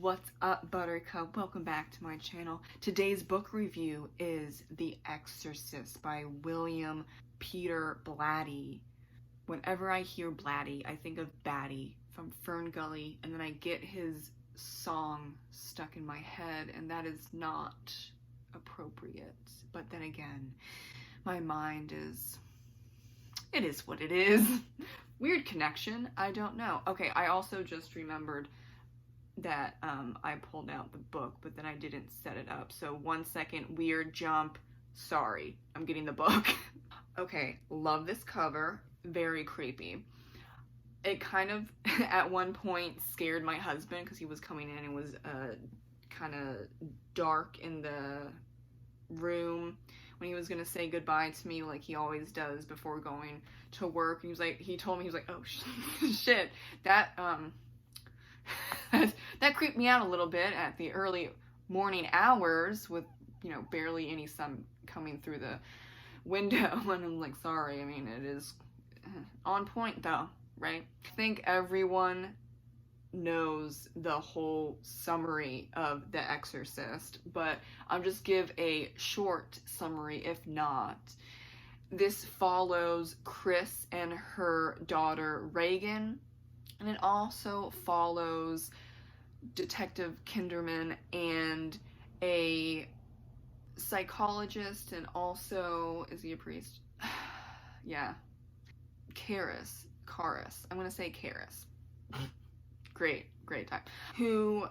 What's up, Buttercup? Welcome back to my channel. Today's book review is The Exorcist by William Peter Blatty. Whenever I hear Blatty, I think of Batty from Fern Gully, and then I get his song stuck in my head, and that is not appropriate. But then again, my mind is... it is what it is. Weird connection, I don't know. Okay, I also just remembered that I pulled out the book, but then I didn't set it up. So 1 second, weird jump. Sorry, I'm getting the book. Okay, love this cover. Very creepy. It kind of, at one point, scared my husband because he was coming in and it was kind of dark in the room when he was gonna say goodbye to me, like he always does before going to work. He was like, he told me, he was like, oh shit, that that creeped me out a little bit at the early morning hours with, you know, barely any sun coming through the window. And I'm like, sorry, I mean, it is on point though, right? I think everyone knows the whole summary of The Exorcist, but I'll just give a short summary if not. This follows Chris and her daughter Reagan, and it also follows Detective Kinderman and a psychologist, and also, is he a priest? Yeah. Karis. I'm gonna say Karis. Great type. Who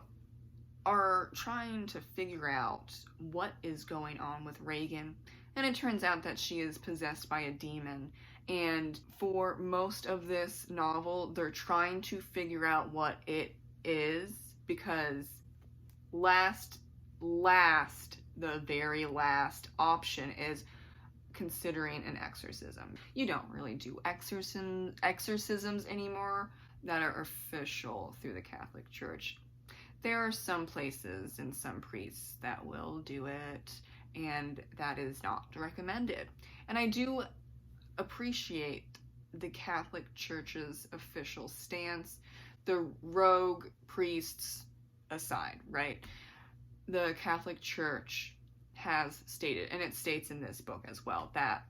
are trying to figure out what is going on with Reagan, and it turns out that she is possessed by a demon. And for most of this novel, they're trying to figure out what it is, because the very last option is considering an exorcism. You don't really do exorcisms anymore that are official through the Catholic Church. There are some places and some priests that will do it, and that is not recommended. And I do appreciate the Catholic Church's official stance, the rogue priests aside, right? The Catholic Church has stated, and it states in this book as well, that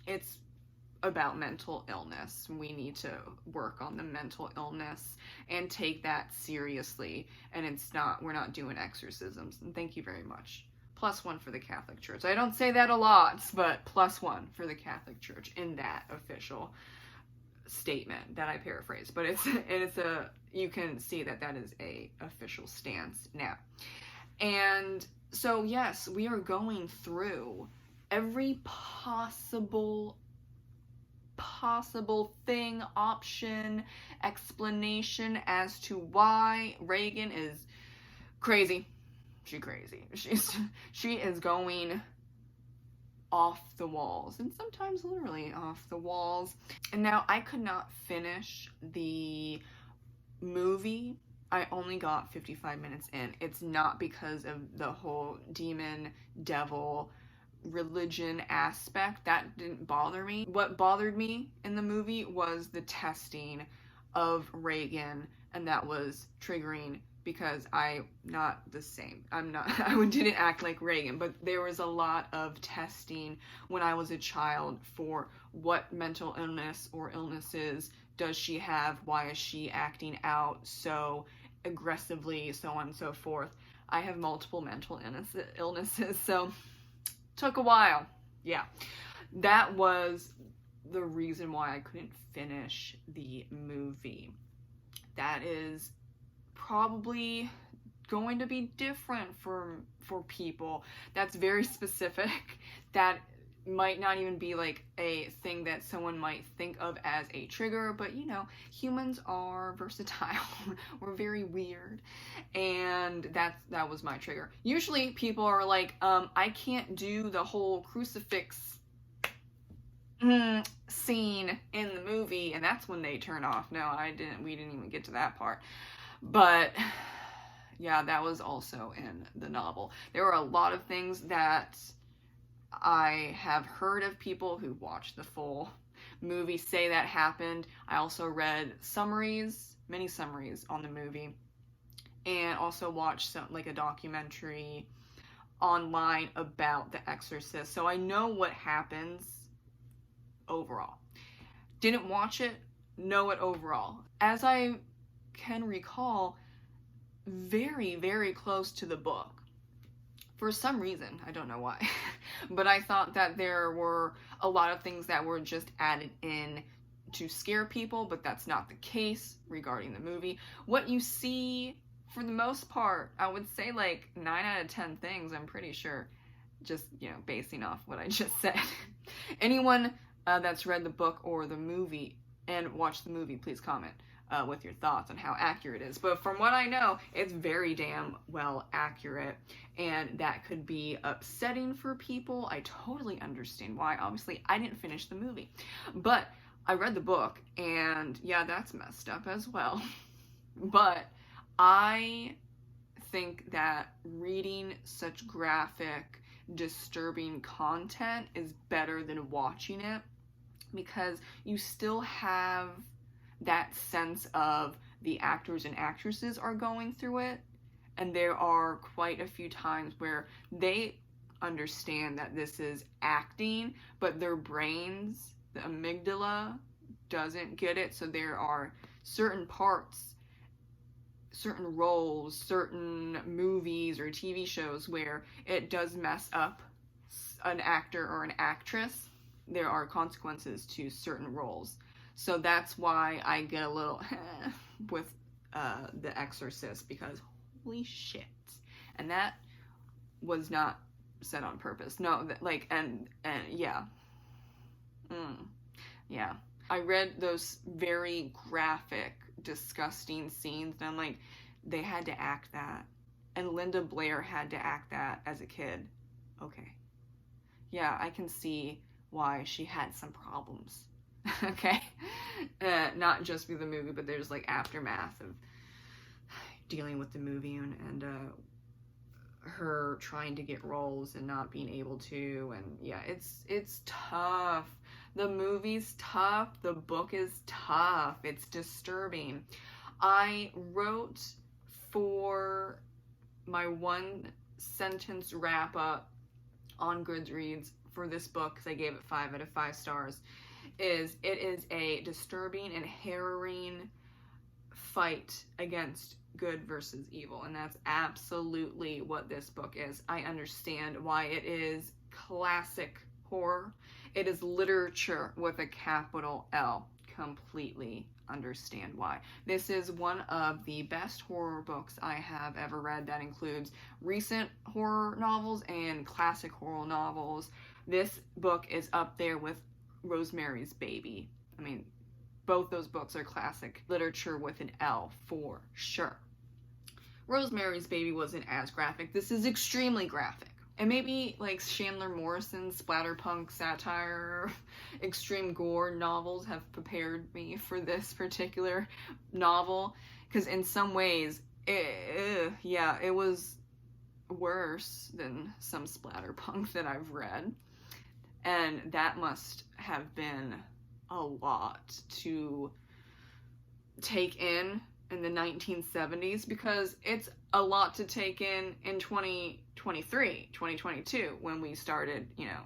it's about mental illness. We need to work on the mental illness and take that seriously, and we're not doing exorcisms. And thank you very much. +1 for the Catholic Church. I don't say that a lot, but +1 for the Catholic Church in that official statement that I paraphrase. But you can see that is a official stance now. And so yes, we are going through every possible thing, option, explanation as to why Reagan is crazy. She's crazy. She is going off the walls, and sometimes literally off the walls. And now I could not finish the movie. I only got 55 minutes in. It's not because of the whole demon, devil, religion aspect. That didn't bother me. What bothered me in the movie was the testing of Reagan, and that was triggering because I'm not the same. I didn't act like Reagan, but there was a lot of testing when I was a child for what mental illness or illnesses does she have, why is she acting out so aggressively, so on and so forth. I have multiple mental illnesses, so took a while. Yeah, that was the reason why I couldn't finish the movie. That is probably going to be different for people. That's very specific. That might not even be like a thing that someone might think of as a trigger, but you know, humans are versatile. We're very weird, and that was my trigger. Usually people are like, I can't do the whole crucifix scene in the movie, and that's when they turn off. No, we didn't even get to that part. But yeah, that was also in the novel. There were a lot of things that I have heard of people who watched the full movie say that happened. I also read many summaries on the movie, and also watched some, like, a documentary online about The Exorcist, so I know what happens overall. Didn't watch it, know it overall. As I can recall, very, very close to the book. For some reason, I don't know why, but I thought that there were a lot of things that were just added in to scare people, but that's not the case regarding the movie. What you see, for the most part, I would say like 9 out of 10 things, I'm pretty sure, just, you know, basing off what I just said. Anyone that's read the book or the movie and watched the movie, please comment with your thoughts on how accurate it is. But from what I know, it's very damn well accurate, and that could be upsetting for people. I totally understand why. Obviously, I didn't finish the movie, but I read the book, and yeah, that's messed up as well. But I think that reading such graphic, disturbing content is better than watching it, because you still have that sense of the actors and actresses are going through it, and there are quite a few times where they understand that this is acting, but their brains, the amygdala, doesn't get it. So there are certain parts, certain roles, certain movies or TV shows where it does mess up an actor or an actress. There are consequences to certain roles. So that's why I get a little with The Exorcist, because holy shit. And that was not said on purpose. No, like, and yeah. Yeah. I read those very graphic, disgusting scenes, and I'm like, they had to act that. And Linda Blair had to act that as a kid. Okay. Yeah, I can see why she had some problems. Okay, not just with the movie, but there's like aftermath of dealing with the movie, and her trying to get roles and not being able to, and yeah, it's tough. The movie's tough, the book is tough, it's disturbing. I wrote for my 1-sentence wrap-up on Goodreads for this book, because I gave it 5 out of 5 stars. It is a disturbing and harrowing fight against good versus evil, and that's absolutely what this book is. I understand why it is classic horror. It is literature with a capital L. Completely understand why. This is one of the best horror books I have ever read. That includes recent horror novels and classic horror novels. This book is up there with Rosemary's Baby. I mean, both those books are classic literature with an L for sure. Rosemary's Baby wasn't as graphic. This is extremely graphic. And maybe like Chandler Morrison's splatterpunk satire, extreme gore novels have prepared me for this particular novel, because in some ways, it was worse than some splatterpunk that I've read. And that must have been a lot to take in the 1970s, because it's a lot to take in 2023, 2022, when we started, you know,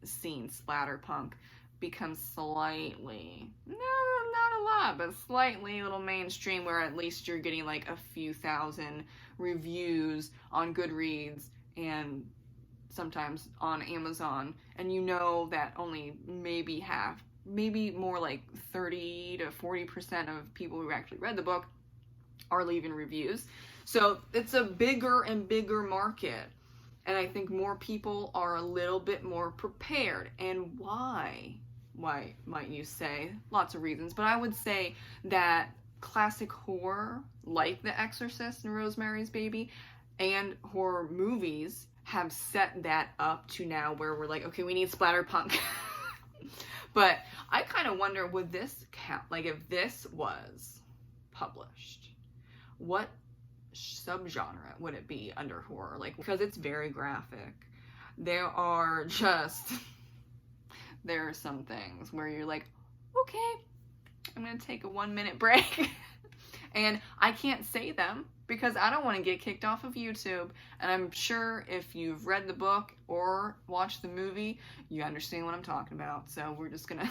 seeing splatterpunk become slightly, no, not a lot, but slightly a little mainstream, where at least you're getting like a few thousand reviews on Goodreads and sometimes on Amazon, and you know that only maybe more like 30 to 40% of people who actually read the book are leaving reviews. So it's a bigger and bigger market, and I think more people are a little bit more prepared. And why might you say? Lots of reasons, but I would say that classic horror like The Exorcist and Rosemary's Baby and horror movies have set that up to now where we're like, okay, we need splatterpunk. But I kind of wonder, would this count? Like, if this was published, what subgenre would it be under horror? Like, because it's very graphic. There are some things where you're like, okay, I'm gonna take a 1-minute break And I can't say them because I don't want to get kicked off of YouTube. And I'm sure if you've read the book or watched the movie, you understand what I'm talking about. So we're just gonna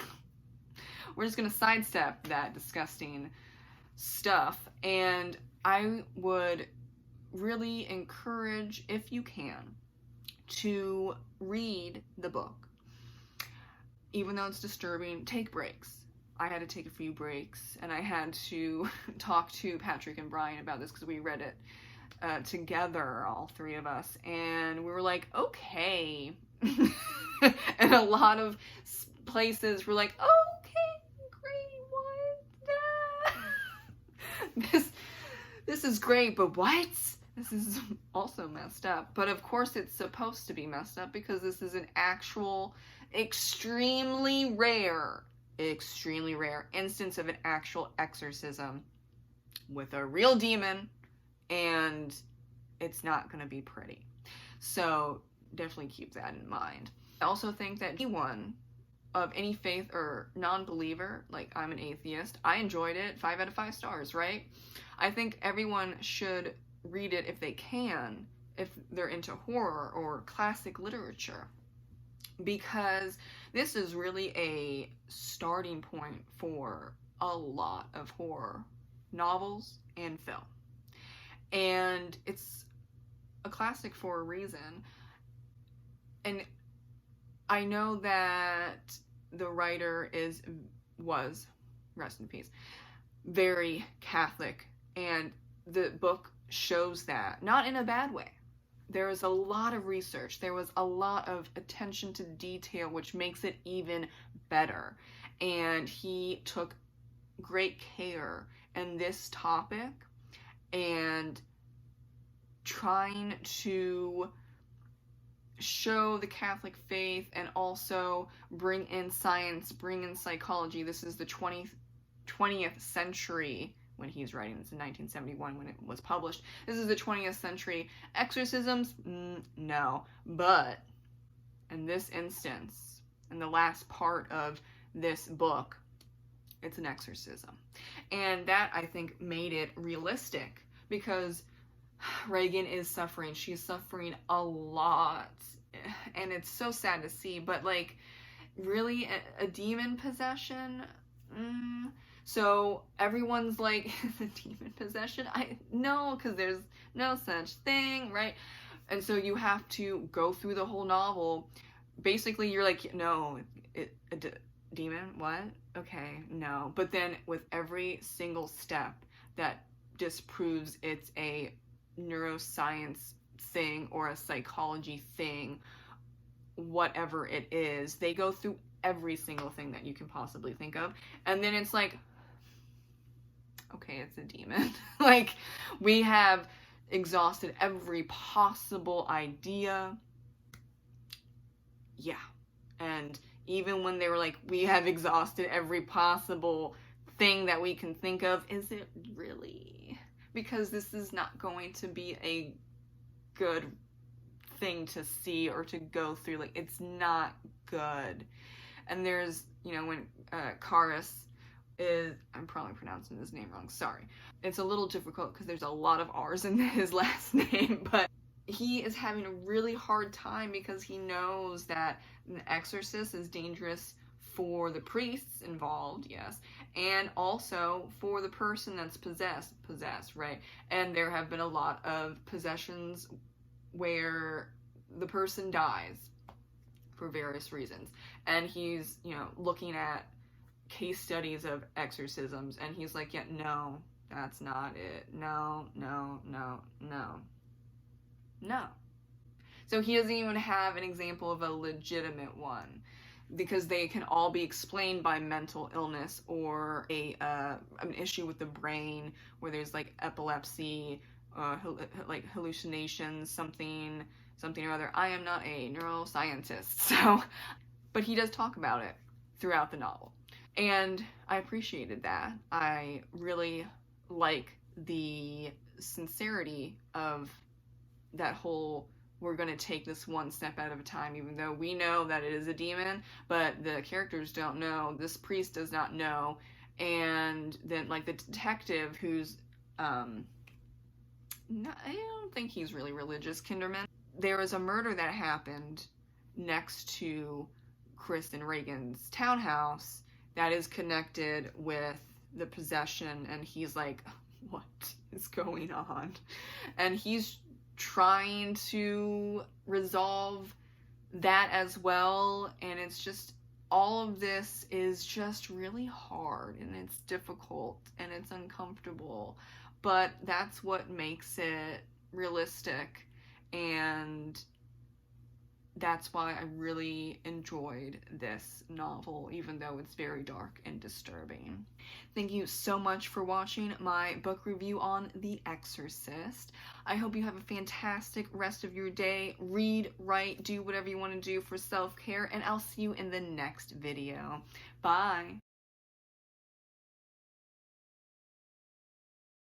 sidestep that disgusting stuff. And I would really encourage, if you can, to read the book. Even though it's disturbing, take breaks. I had to take a few breaks, and I had to talk to Patrick and Brian about this because we read it together, all three of us, and we were like, okay. And a lot of places were like, okay, great, what? This is great, but what? This is also messed up. But of course it's supposed to be messed up because this is an actual, extremely rare instance of an actual exorcism with a real demon, and it's not going to be pretty. So definitely keep that in mind. I also think that anyone of any faith or non-believer, like I'm an atheist, I enjoyed it. 5 out of 5 stars, right? I think everyone should read it if they can, if they're into horror or classic literature, because this is really a starting point for a lot of horror novels and film. And it's a classic for a reason. And I know that the writer was, rest in peace, very Catholic, and the book shows that, not in a bad way. There was a lot of research. There was a lot of attention to detail, which makes it even better. And he took great care in this topic and trying to show the Catholic faith and also bring in science, bring in psychology. This is the 20th century when he's writing this, in 1971 when it was published. This is the 20th century. Exorcisms? No. But in this instance, in the last part of this book, it's an exorcism. And that, I think, made it realistic, because Regan is suffering. She's suffering a lot. And it's so sad to see, but like, really, a demon possession? So everyone's like, the demon possession? No, because there's no such thing, right? And so you have to go through the whole novel. Basically, you're like, no, demon? What? Okay, no. But then with every single step that disproves it's a neuroscience thing or a psychology thing, whatever it is, they go through every single thing that you can possibly think of. And then it's like, okay, it's a demon. Like, we have exhausted every possible idea. Yeah. And even when they were like, we have exhausted every possible thing that we can think of, is it really? Because this is not going to be a good thing to see or to go through. Like, it's not good. And there's, when Karis is, I'm probably pronouncing his name wrong, sorry. It's a little difficult because there's a lot of R's in his last name, but he is having a really hard time because he knows that an exorcist is dangerous for the priests involved, yes, and also for the person that's possessed, right? And there have been a lot of possessions where the person dies for various reasons. And he's, looking at case studies of exorcisms, and he's like, yeah, no, that's not it. No. So he doesn't even have an example of a legitimate one, because they can all be explained by mental illness or an issue with the brain where there's like epilepsy, like hallucinations, something or other. I am not a neuroscientist, so, but he does talk about it throughout the novel. And I appreciated that. I really like the sincerity of that whole, we're going to take this one step at a time, even though we know that it is a demon, but the characters don't know. This priest does not know. And then, like, the detective who's no, I don't think he's really religious, Kinderman. There is a murder that happened next to Chris and Reagan's townhouse that is connected with the possession, and he's like, what is going on? And he's trying to resolve that as well, and it's just, all of this is just really hard, and it's difficult, and it's uncomfortable, but that's what makes it realistic, and that's why I really enjoyed this novel, even though it's very dark and disturbing. Thank you so much for watching my book review on The Exorcist. I hope you have a fantastic rest of your day. Read, write, do whatever you want to do for self-care, and I'll see you in the next video. Bye!